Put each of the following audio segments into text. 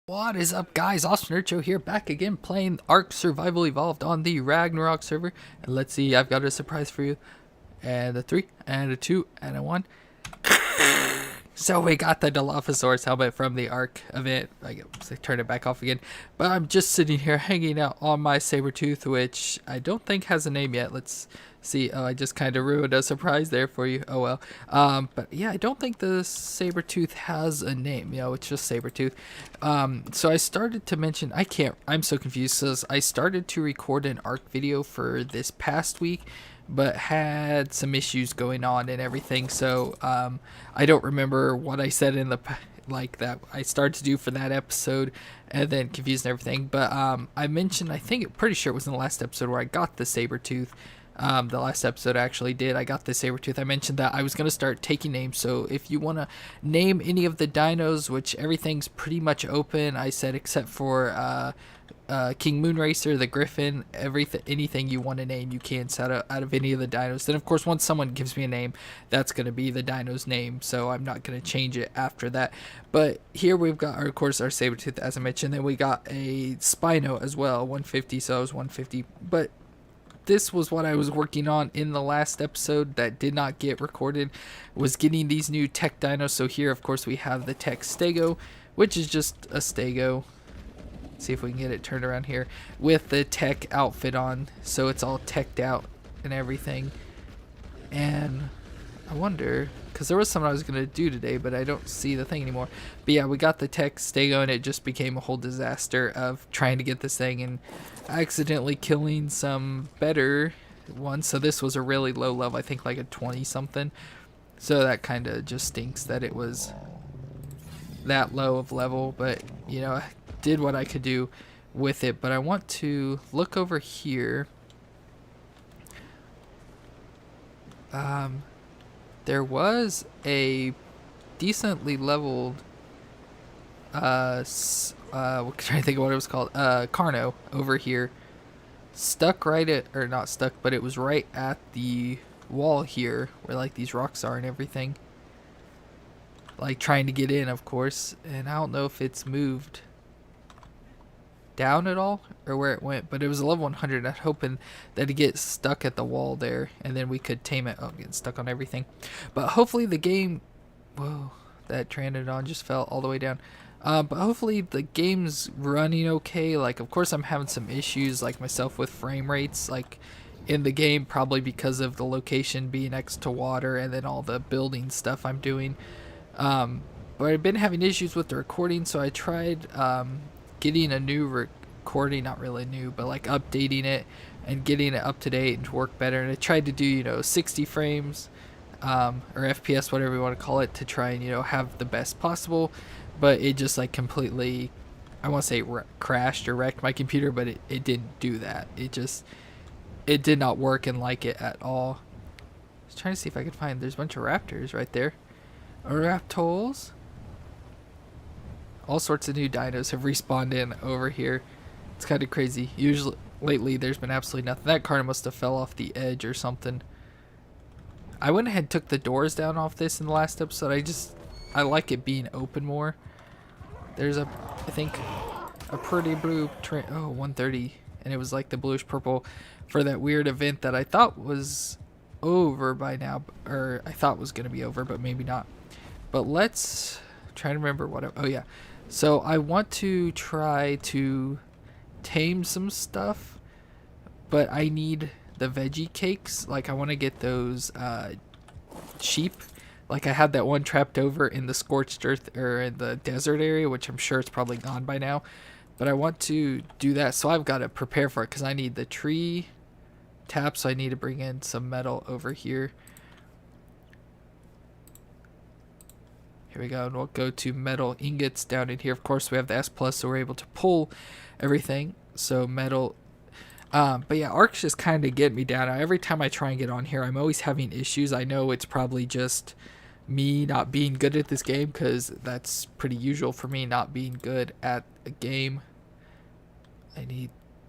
What is up, guys? AwesomeNerdJoe here, back again playing ARK Survival Evolved on the Ragnarok server. And let's see, I've got a surprise for you. And a 3, and a 2, and a 1. So we got the Dilophosaurus helmet from the ARK event. I guess I turn it back off again. But I'm just sitting here hanging out on my Sabertooth, which I don't think has a name yet. Let's see. Oh, I just kind of ruined a surprise there for you. Oh well. But yeah, I don't think the Sabertooth has a name. You know, it's just Sabertooth. So I started to mention, I'm so confused because I started to record an ARK video for this past week, but had some issues going on and everything, so I don't remember what I said in the that I started to do for that episode, and then confused and everything. But I mentioned, pretty sure it was in the last episode where I got the Sabertooth. The last episode I actually did. I got the Sabertooth. I mentioned that I was going to start taking names, so if you want to name any of the dinos, which everything's pretty much open, I said, except for King Moonracer, the Griffin, anything you want to name, you can set out of any of the dinos. Then, of course, once someone gives me a name, that's going to be the dino's name, so I'm not going to change it after that. But here we've got, of course, our Sabertooth, as I mentioned. Then we got a Spino as well, 150, so I was 150. But this was what I was working on in the last episode that did not get recorded, was getting these new tech dinos. So here, of course, we have the tech Stego, which is just a Stego. See if we can get it turned around here, with the tech outfit on, so it's all teched out and everything. And I wonder, because there was something I was going to do today, but I don't see the thing anymore. But yeah, we got the tech Stego, and it just became a whole disaster of trying to get this thing and accidentally killing some better ones. So this was a really low level, I think like a 20 something. So that kind of just stinks that it was that low of level, but you know, did what I could do with it. But I want to look over here. There was a decently leveled I'm trying to think of what it was called, Carno over here, stuck right at, or not stuck, but it was right at the wall here where like these rocks are and everything, like trying to get in, of course. And I don't know if it's moved down at all or where it went, but it was a level 100. I'm hoping that it gets stuck at the wall there and then we could tame it. Oh, getting stuck on everything. But hopefully the game, whoa, that Pteranodon just fell all the way down. But hopefully the game's running okay. Like, of course I'm having some issues like myself with frame rates like in the game, probably because of the location being next to water and then all the building stuff I'm doing. But I've been having issues with the recording, so I tried getting a new recording, not really new, but like updating it and getting it up to date and to work better. And I tried to do, you know, 60 frames or FPS, whatever you want to call it, to try and, you know, have the best possible. But it just like completely, I want to say crashed or wrecked my computer, but it didn't do that. It did not work and like it at all. I was trying to see if I could find, there's a bunch of raptors right there. Raptors. All sorts of new dinos have respawned in over here. It's kind of crazy. Usually, lately, there's been absolutely nothing. That car must have fell off the edge or something. I went ahead and took the doors down off this in the last episode. I like it being open more. There's I think, a pretty blue train. Oh, 130. And it was like the bluish purple for that weird event that I thought was over by now. Or I thought was going to be over, but maybe not. But let's try to remember what oh yeah. So I want to try to tame some stuff, but I need the veggie cakes. Like I want to get those sheep. Like I had that one trapped over in the scorched earth or in the desert area, which I'm sure it's probably gone by now. But I want to do that, so I've got to prepare for it because I need the tree tap. So I need to bring in some metal over here. Here we go, and we'll go to metal ingots down in here. Of course, we have the S+, so we're able to pull everything. So metal. But yeah, ARK's just kind of getting me down. Now, every time I try and get on here, I'm always having issues. I know it's probably just me not being good at this game, because that's pretty usual for me, not being good at a game.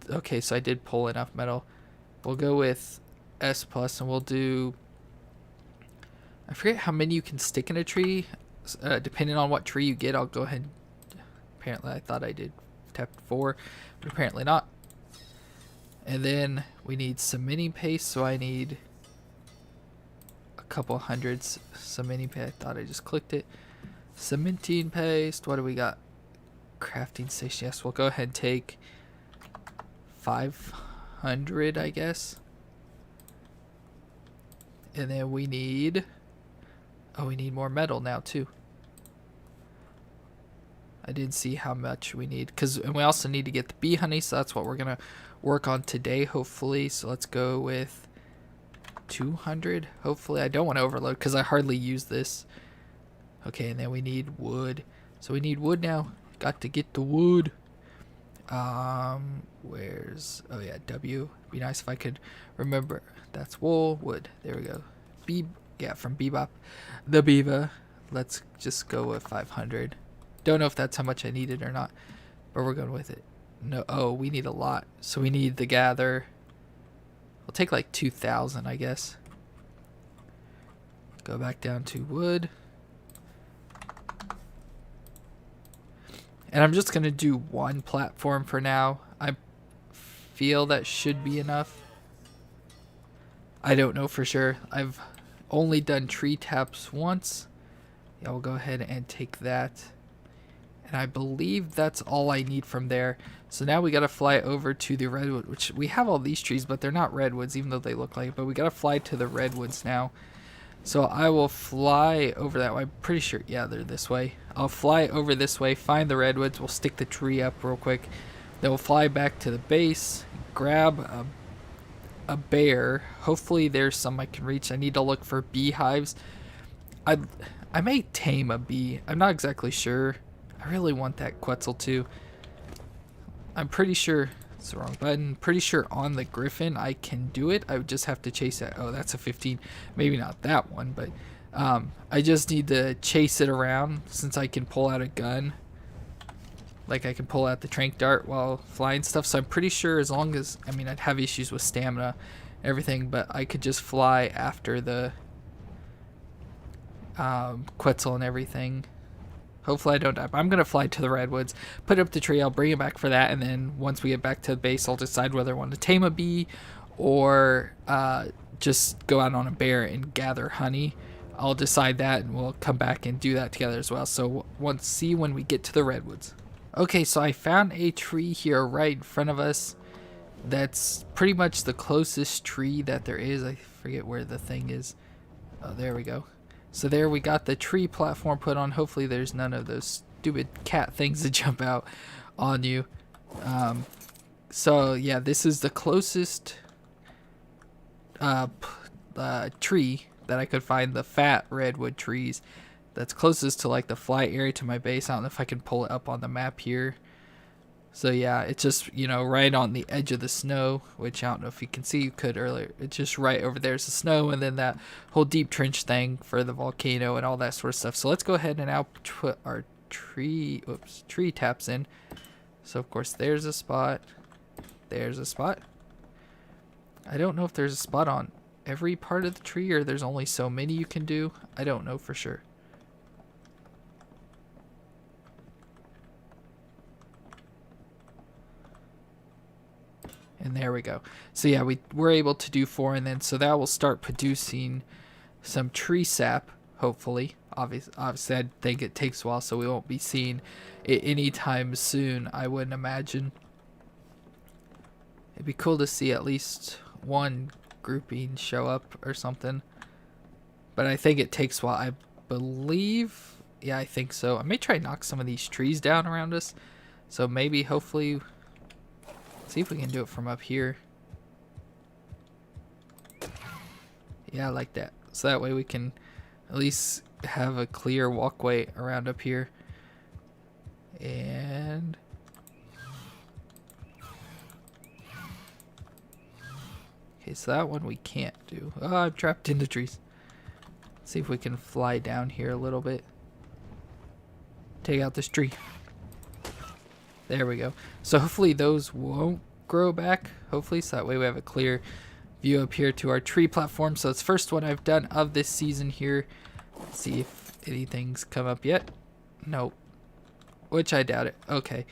Okay, so I did pull enough metal. We'll go with S+, and we'll do, I forget how many you can stick in a tree. Depending on what tree you get, I'll go ahead and Apparently I thought I did tapped 4, but apparently not. And then we need cementing paste, so I need a couple hundreds cementing paste. I thought I just clicked it. Cementing paste, what do we got? Crafting station, yes, we'll go ahead and take 500, I guess. And then we need, oh, we need more metal now too. I didn't see how much we need, and we also need to get the bee honey, so that's what we're gonna work on today, hopefully. So let's go with 200. Hopefully, I don't want to overload because I hardly use this. Okay, and then we need wood. So we need wood now. Got to get the wood. Where's, oh yeah, W. Be nice if I could remember. That's wool, wood. There we go. Yeah, from Bebop the Beaver. Let's just go with 500. Don't know if that's how much I needed or not, but we're going with it. No, oh, we need a lot. So we need to gather. We'll take like 2,000, I guess. Go back down to wood. And I'm just going to do one platform for now. I feel that should be enough. I don't know for sure. I've only done tree taps once. Yeah, we'll go ahead and take that. And I believe that's all I need from there. So now we got to fly over to the redwood, which we have all these trees, but they're not redwoods, even though they look like it. But we got to fly to the redwoods now. So I will fly over that way. I'm pretty sure, yeah, they're this way. I'll fly over this way, find the redwoods. We'll stick the tree up real quick. Then we'll fly back to the base, grab a bear. Hopefully there's some I can reach. I need to look for bee hives. I may tame a bee. I'm not exactly sure. I really want that Quetzal too. I'm pretty sure it's the wrong button. Pretty sure on the Griffin I can do it. I would just have to chase it. Oh, that's a 15. Maybe not that one, but I just need to chase it around since I can pull out a gun. Like I can pull out the tranq dart while flying stuff. So I'm pretty sure as long as, I mean, I'd have issues with stamina, everything, but I could just fly after the Quetzal and everything. Hopefully I don't die. But I'm going to fly to the redwoods, put up the tree, I'll bring it back for that, and then once we get back to the base, I'll decide whether I want to tame a bee or just go out on a bear and gather honey. I'll decide that, and we'll come back and do that together as well. So see when we get to the redwoods. Okay, so I found a tree here right in front of us. That's pretty much the closest tree that there is. I forget where the thing is. Oh, there we go. So there we got the tree platform put on. Hopefully there's none of those stupid cat things that jump out on you. So yeah, this is the closest tree that I could find, the fat redwood trees. That's closest to like the flight area to my base. I don't know if I can pull it up on the map here. So yeah, it's just, you know, right on the edge of the snow, which I don't know if you can see. You could earlier. It's just right over there's the snow, and then that whole deep trench thing for the volcano and all that sort of stuff. So let's go ahead and now put our tree taps in. So of course there's a spot. There's a spot. I don't know if there's a spot on every part of the tree or there's only so many you can do. I don't know for sure. And there we go. So yeah, we were able to do 4, and then so that will start producing some tree sap, hopefully. Obviously I think it takes a while, so we won't be seeing it anytime soon, I wouldn't imagine. It'd be cool to see at least one grouping show up or something. But I think it takes a while. I believe, yeah, I think so. I may try and knock some of these trees down around us. So maybe, hopefully, see if we can do it from up here. Yeah, I like that. So that way we can at least have a clear walkway around up here. And okay, so that one we can't do. Oh, I'm trapped in the trees. Let's see if we can fly down here a little bit. Take out this tree. There we go. So hopefully those won't grow back. Hopefully, so that way we have a clear view up here to our tree platform. So it's the first one I've done of this season here. Let's see if anything's come up yet. Nope. which I doubt it. Okay.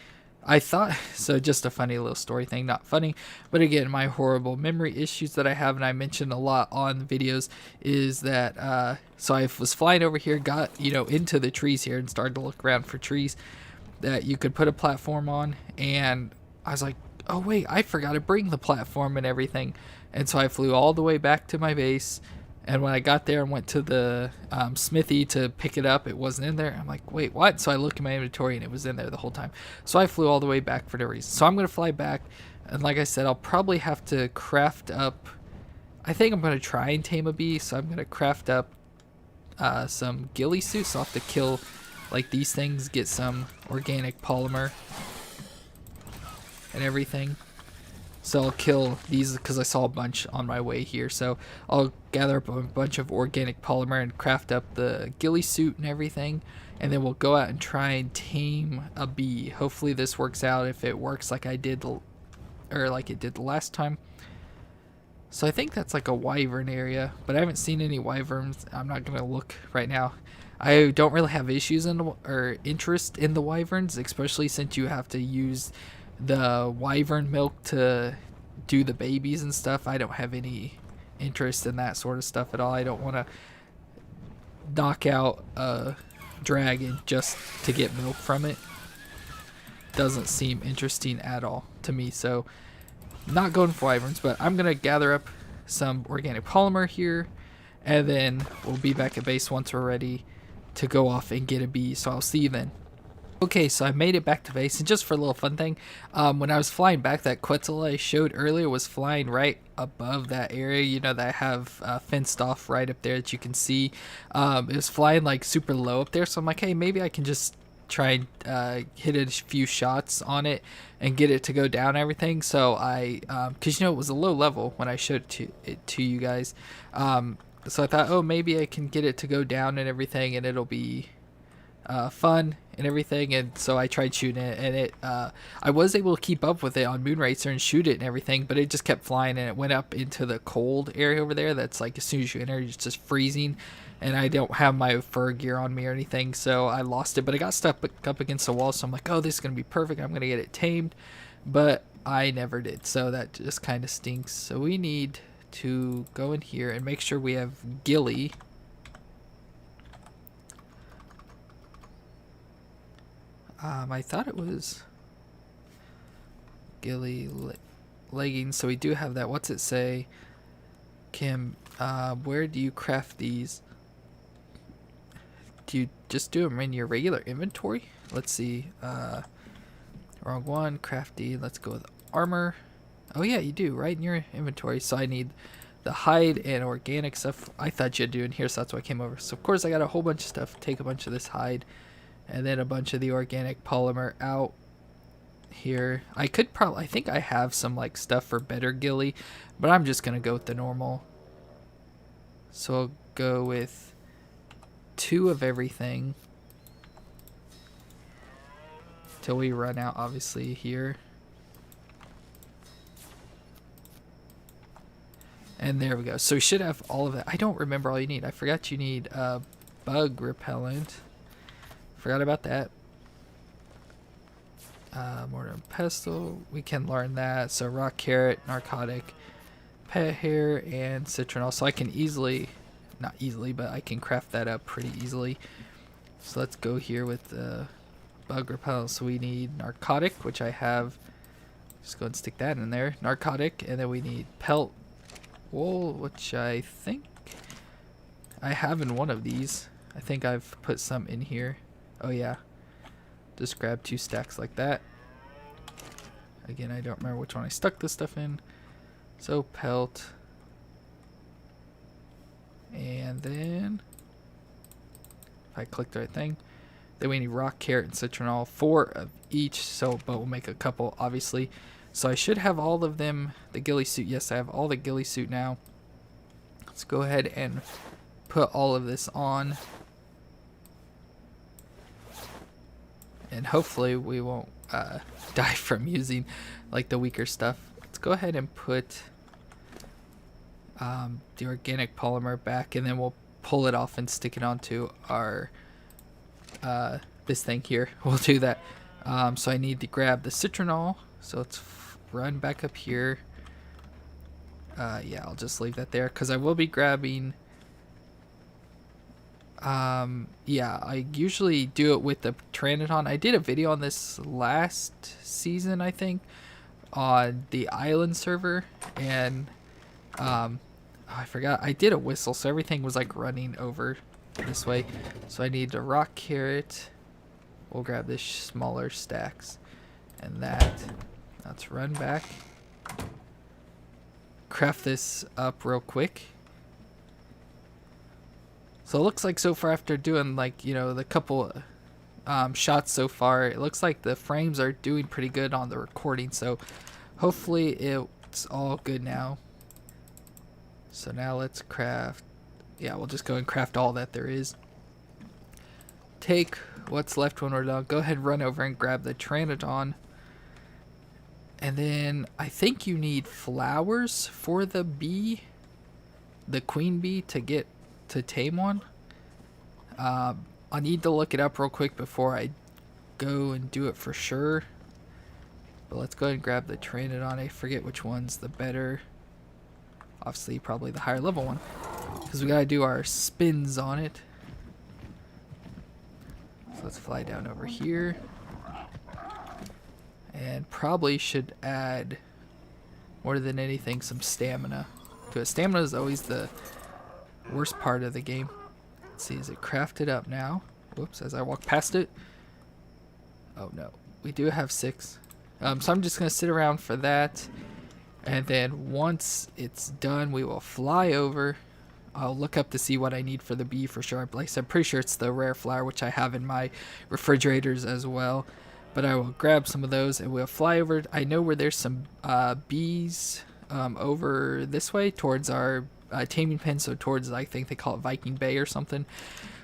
I thought, so just a funny little story thing, not funny, but again, my horrible memory issues that I have, and I mentioned a lot on videos, is that, so I was flying over here, got, you know, into the trees here and started to look around for trees that you could put a platform on, and I was like, oh wait, I forgot to bring the platform and everything, and so I flew all the way back to my base. And when I got there and went to the smithy to pick it up, it wasn't in there. I'm like, wait, what? So I look in my inventory and it was in there the whole time. So I flew all the way back for no reason. So I'm going to fly back. And like I said, I'll probably have to craft up. I think I'm going to try and tame a bee. So I'm going to craft up some ghillie suits. So I'll have to kill like these things, get some organic polymer and everything. So I'll kill these because I saw a bunch on my way here. So I'll gather up a bunch of organic polymer and craft up the ghillie suit and everything. And then we'll go out and try and tame a bee. Hopefully this works out. If it works like I did, or like it did the last time. So I think that's like a wyvern area, but I haven't seen any wyverns. I'm not gonna look right now. I don't really have issues or interest in the wyverns, especially since you have to use the wyvern milk to do the babies and stuff. I don't have any interest in that sort of stuff at all. I don't want to knock out a dragon just to get milk from it. Doesn't seem interesting at all to me. So not going for wyverns, but I'm gonna gather up some organic polymer here, and then we'll be back at base once we're ready to go off and get a bee. So I'll see you then. Okay, so I made it back to base, and just for a little fun thing, when I was flying back, that Quetzal I showed earlier was flying right above that area, you know, that I have fenced off right up there that you can see. It was flying like super low up there, so I'm like, hey, maybe I can just try and hit a few shots on it and get it to go down and everything. So I, because you know, it was a low level when I showed it to you guys. So I thought, oh, maybe I can get it to go down and everything, and it'll be fun and everything. And so I tried shooting it, and it I was able to keep up with it on Moonracer and shoot it and everything, but it just kept flying, and it went up into the cold area over there that's like as soon as you enter it's just freezing, and I don't have my fur gear on me or anything, so I lost it. But it got stuck up against the wall, so I'm like, oh, this is gonna be perfect, I'm gonna get it tamed, but I never did, so that just kind of stinks. So we need to go in here and make sure we have ghillie. I thought it was ghillie leggings, so we do have that. What's it say? Kim, where do you craft these? Do you just do them in your regular inventory? Let's see. Wrong one. Crafty. Let's go with armor. Oh yeah, you do, right in your inventory. So I need the hide and organic stuff. I thought you'd do in here, so that's why I came over. So of course I got a whole bunch of stuff. Take a bunch of this hide, and then a bunch of the organic polymer out here. I could probably, I think I have some like stuff for better ghillie, but I'm just gonna go with the normal. So I'll go with 2 of everything till we run out, obviously, here. And there we go. So we should have all of that. I don't remember all you need. I forgot you need bug repellent. Forgot about that. Mortar and pestle. We can learn that. So rock carrot, narcotic, pet hair, and citronal. So I can easily, not easily, but I can craft that up pretty easily. So let's go here with the bug repellent. So we need narcotic, which I have. Just go and stick that in there. Narcotic, and then we need pelt wool, which I think I have in one of these. I think I've put some in here. Oh yeah, just grab 2 stacks like that. Again, I don't remember which one I stuck this stuff in. So pelt, and then if I click the right thing, then we need rock, carrot, and citronal, 4 of each. So, but we'll make a couple, obviously. So I should have all of them. The ghillie suit, yes, I have all the ghillie suit now. Let's go ahead and put all of this on. And hopefully we won't die from using like the weaker stuff. Let's go ahead and put the organic polymer back, and then we'll pull it off and stick it onto our this thing here will do that. So I need to grab the citronal. So let's run back up here. Yeah, I'll just leave that there because I will be grabbing. Yeah, I usually do it with the Pteranodon. I did a video on this last season, I think, on the island server, and oh, I forgot I did a whistle, so everything was like running over this way. So I need a rock carrot. We'll grab this smaller stacks and that. Let's run back, craft this up real quick. So it looks like so far, after doing like, you know, the couple shots so far, it looks like the frames are doing pretty good on the recording. So hopefully it's all good now. So now let's craft. Yeah, we'll just go and craft all that there is. Take what's left when we're done. Go ahead and run over and grab the Pteranodon. And then I think you need flowers for the bee, the queen bee, to tame one. I need to look it up real quick before I go and do it for sure. But let's go ahead and grab the Pteranodon. I forget which one's the better. Obviously, probably the higher level one, because we gotta do our spins on it. So let's fly down over here. And probably should add, more than anything, some stamina. Because stamina is always the worst part of the game. Let's see, is it crafted up now? Whoops, as I walk past it. Oh no, we do have 6. So I'm just going to sit around for that. And then once it's done, we will fly over. I'll look up to see what I need for the bee for sure. Like I said, I'm pretty sure it's the rare flower, which I have in my refrigerators as well. But I will grab some of those and we'll fly over. I know where there's some bees over this way towards our taming pen, so towards, I think they call it Viking Bay or something.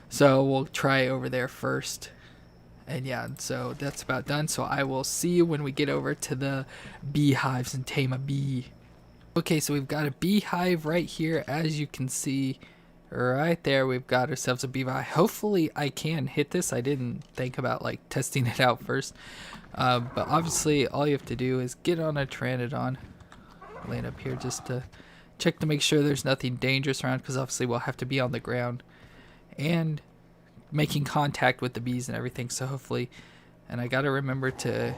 So we'll try over there first. And yeah, so that's about done. So I will see you when we get over to the bee hives and tame a bee. Okay, so we've got a beehive right here, as you can see. Right there, we've got ourselves a beehive. Hopefully I can hit this. I didn't think about like testing it out first. But obviously all you have to do is get on a Pteranodon. Land up here just to check to make sure there's nothing dangerous around, because obviously we'll have to be on the ground and making contact with the bees and everything. So hopefully, and I gotta remember to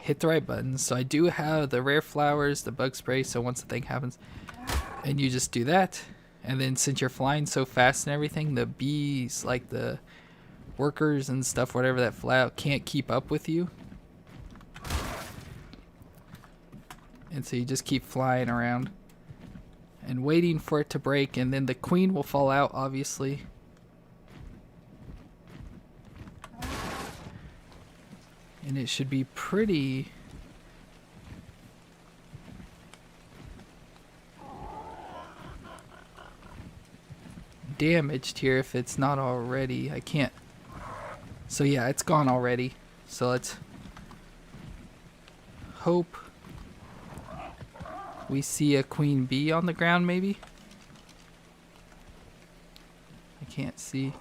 hit the right buttons. So I do have the rare flowers, the bug spray, so once the thing happens, and you just do that. And then since you're flying so fast and everything, the bees, like the workers and stuff, whatever that fly out, can't keep up with you. And so you just keep flying around and waiting for it to break, and then the queen will fall out, obviously. And it should be pretty damaged here if it's not already. I can't. So yeah, it's gone already. So let's hope we see a queen bee on the ground, maybe. I can't see.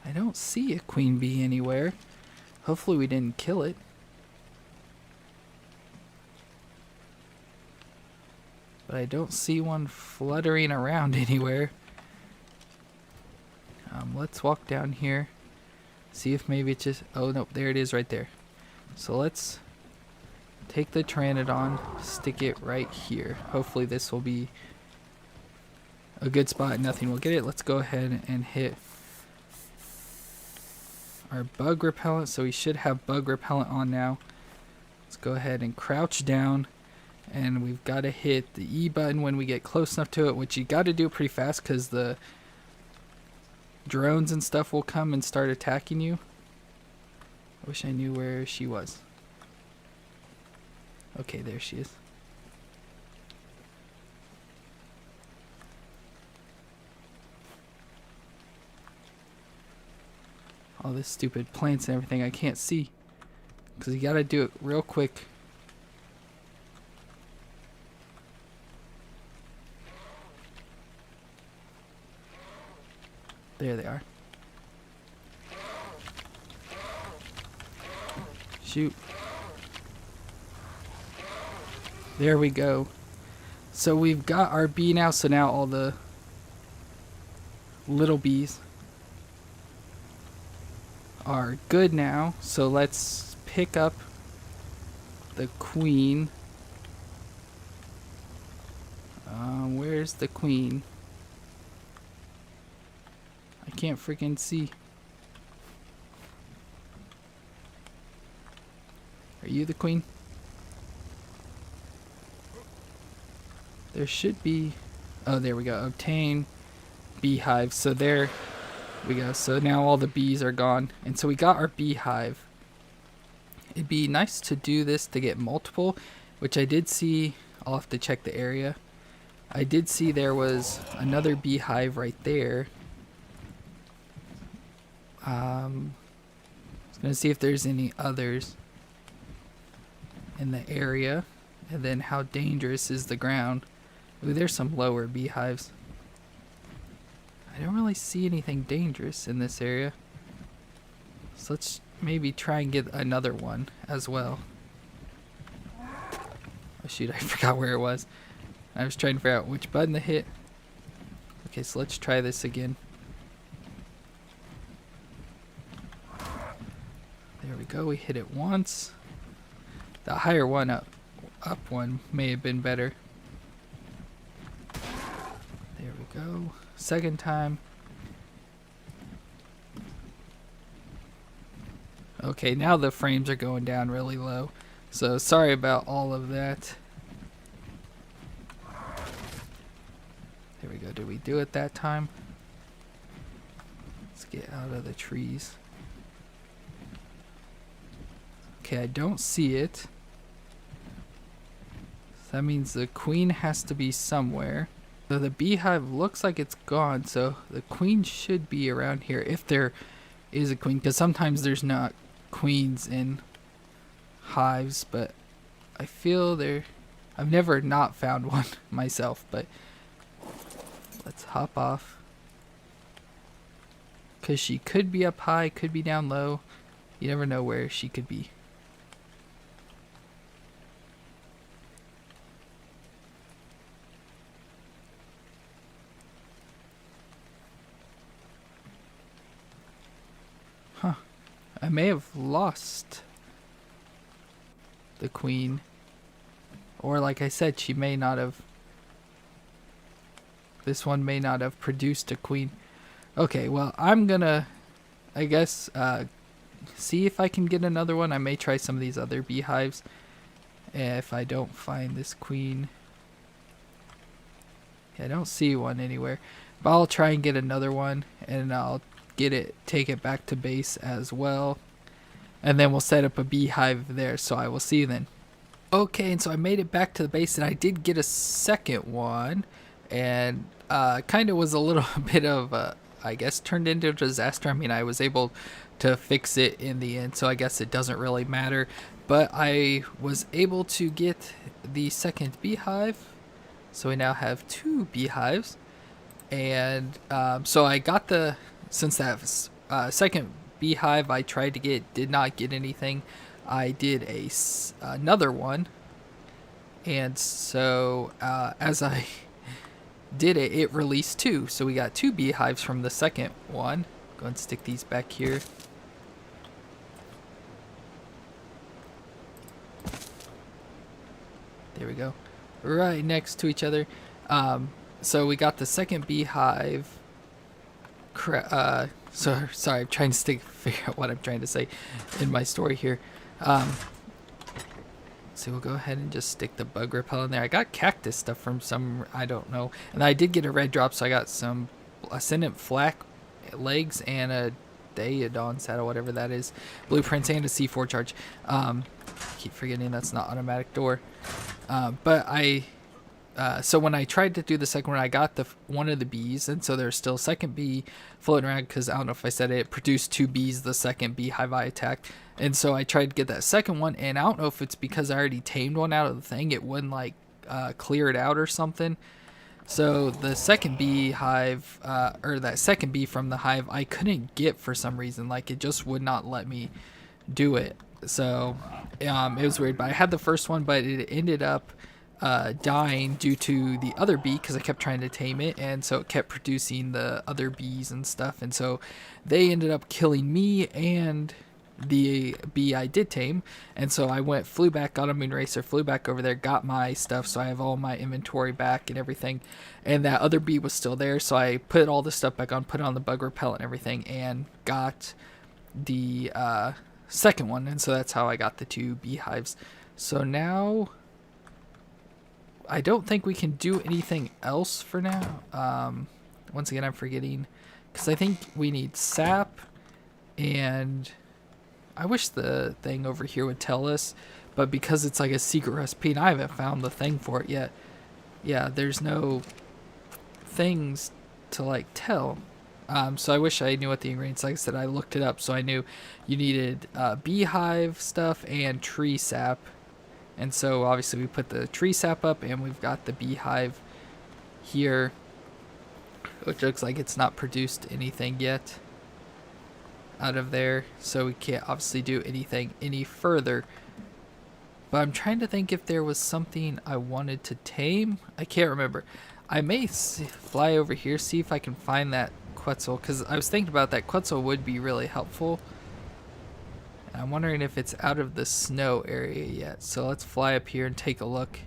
I don't see a queen bee anywhere. Hopefully we didn't kill it. But I don't see one fluttering around anywhere. Let's walk down here. See if maybe it just... Oh, no, there it is right there. So let's take the Pteranodon, stick it right here. Hopefully this will be a good spot. Nothing will get it. Let's go ahead and hit our bug repellent. So we should have bug repellent on now. Let's go ahead and crouch down. And we've got to hit the E button when we get close enough to it, which you got to do pretty fast because the drones and stuff will come and start attacking you. I wish I knew where she was. Okay, there she is. All this stupid plants and everything I can't see. because you gotta do it real quick. There they are. Shoot. There we go. So we've got our bee now, so now all the little bees are good now. So let's pick up the queen. Where's the queen? I can't freaking see. Are you the queen? There should be... Oh, there we go. Obtain Bee Hives. So there we go. So now all the bees are gone. And so we got our Bee Hive. It'd be nice to do this to get multiple, which I did see. I'll have to check the area. I did see there was another Bee Hive right there. I was going to see if there's any others in the area. And then how dangerous is the ground. Ooh, there's some lower Bee Hives. I don't really see anything dangerous in this area. So let's maybe try and get another one as well. Oh shoot, I forgot where it was. I was trying to figure out which button to hit. Okay, so let's try this again. There we go, we hit it once. The higher one up one may have been better. There we go. Second time. Okay, now the frames are going down really low. So sorry about all of that. There we go. Did we do it that time? Let's get out of the trees. Okay, I don't see it. So that means the queen has to be somewhere. So the beehive looks like it's gone, so the queen should be around here if there is a queen, because sometimes there's not queens in hives, but I feel there... I've never not found one myself, but let's hop off. Because she could be up high, could be down low. You never know where she could be. Huh. I may have lost the queen. Or like I said, she may not have... This one may not have produced a queen. Okay, well, I'm gonna, I guess, see if I can get another one. I may try some of these other beehives. If I don't find this queen. Yeah, I don't see one anywhere. But I'll try and get another one. And I'll take it back to base as well. And then we'll set up a beehive there. So I will see you then. Okay, and so I made it back to the base. And I did get a second one. And kind of was a little bit of, I guess, turned into a disaster. I mean, I was able to fix it in the end, so I guess it doesn't really matter. But I was able to get the second beehive, so we now have 2 beehives. And so I got since that second beehive I tried to get, did not get anything, I did another one. And so as I did it released 2, so we got 2 beehives from the second one. Go and stick these back here. There we go, right next to each other. So we got the second beehive. Sorry, I'm trying to figure out what I'm trying to say in my story here. So we'll go ahead and just stick the bug repellent there. I got cactus stuff from some, I don't know. And I did get a red drop, so I got some ascendant flak legs and a Daedon saddle, whatever that is. Blueprints and a C4 charge. I keep forgetting that's not automatic door. But I So when I tried to do the second one, I got one of the bees, and so there's still a second bee floating around, because I don't know if I said it produced 2 bees the second beehive I attacked. And so I tried to get that second one, and I don't know if it's because I already tamed one out of the thing, it wouldn't like clear it out or something. So the second beehive, or that second bee from the hive, I couldn't get for some reason. Like, it just would not let me do it. So it was weird. But I had the first one, but it ended up dying due to the other bee, because I kept trying to tame it, and so it kept producing the other bees and stuff, and so they ended up killing me and the bee I did tame. And so I flew back, got a moon racer, flew back over there, got my stuff, so I have all my inventory back and everything, and that other bee was still there, so I put all the stuff back on, put on the bug repellent and everything, and got the second one. And so that's how I got the 2 beehives. So now I don't think we can do anything else for now. Once again, I'm forgetting, because I think we need sap, and I wish the thing over here would tell us, but because it's like a secret recipe and I haven't found the thing for it yet, yeah, there's no things to like tell. So I wish I knew what the ingredients. Like I said, I looked it up, so I knew you needed beehive stuff and tree sap. And so obviously we put the tree sap up, and we've got the beehive here, which looks like it's not produced anything yet out of there, so we can't obviously do anything any further. But I'm trying to think if there was something I wanted to tame. I can't remember. I may fly over here, see if I can find that Quetzal, because I was thinking about that. Quetzal would be really helpful. I'm wondering if it's out of the snow area yet. So let's fly up here and take a look,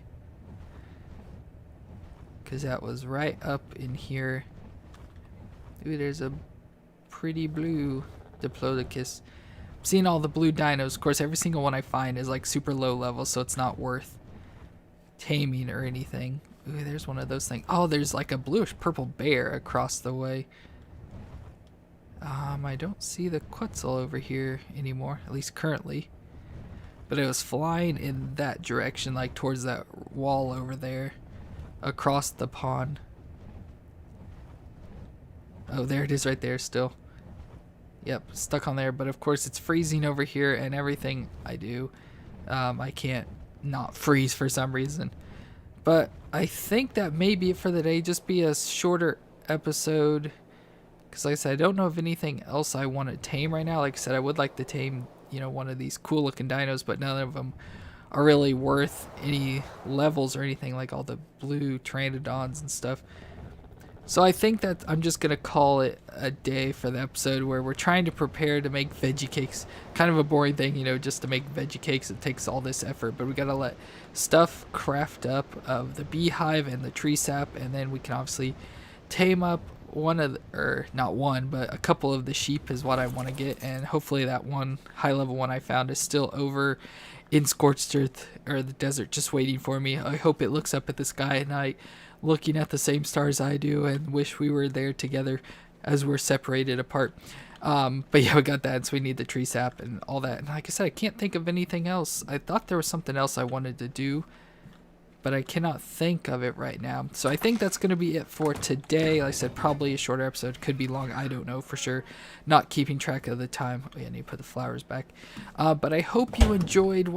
because that was right up in here. Ooh, there's a pretty blue Diplodocus. I'm seeing all the blue dinos. Of course, every single one I find is like super low level, so it's not worth taming or anything. Ooh, there's one of those things. Oh, there's like a bluish purple bear across the way. I don't see the Quetzal over here anymore, at least currently. But it was flying in that direction, like towards that wall over there, across the pond. Oh, there it is right there still. Yep, stuck on there, but of course it's freezing over here, and everything I do, I can't not freeze for some reason. But I think that may be it for the day. Just be a shorter episode, because like I said, I don't know of anything else I want to tame right now. Like I said, I would like to tame, you know, one of these cool looking dinos, but none of them are really worth any levels or anything, like all the blue pteranodons and stuff. So I think that I'm just going to call it a day for the episode, where we're trying to prepare to make veggie cakes. Kind of a boring thing, you know, just to make veggie cakes. It takes all this effort, but we got to let stuff craft up of the beehive and the tree sap, and then we can obviously tame up one of the, or not one, but a couple of the sheep is what I want to get. And hopefully that one high level one I found is still over in scorched earth, or the desert, just waiting for me. I hope it looks up at the sky at night, looking at the same stars I do, and wish we were there together as we're separated apart. But yeah, we got that, so we need the tree sap and all that. And like I said, I can't think of anything else. I thought there was something else I wanted to do, but I cannot think of it right now. So I think that's going to be it for today. Like I said, probably a shorter episode. Could be long. I don't know for sure. Not keeping track of the time. Oh, yeah, I need to put the flowers back. But I hope you enjoyed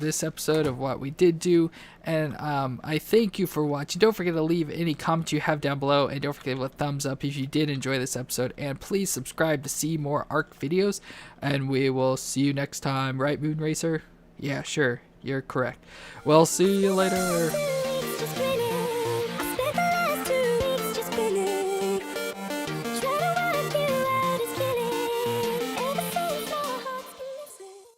this episode of what we did do, and I thank you for watching. Don't forget to leave any comments you have down below, and don't forget to leave a thumbs up if you did enjoy this episode, and please subscribe to see more ARK videos, and we will see you next time. Right, Moon Racer? Yeah, sure, you're correct. Well, see you later.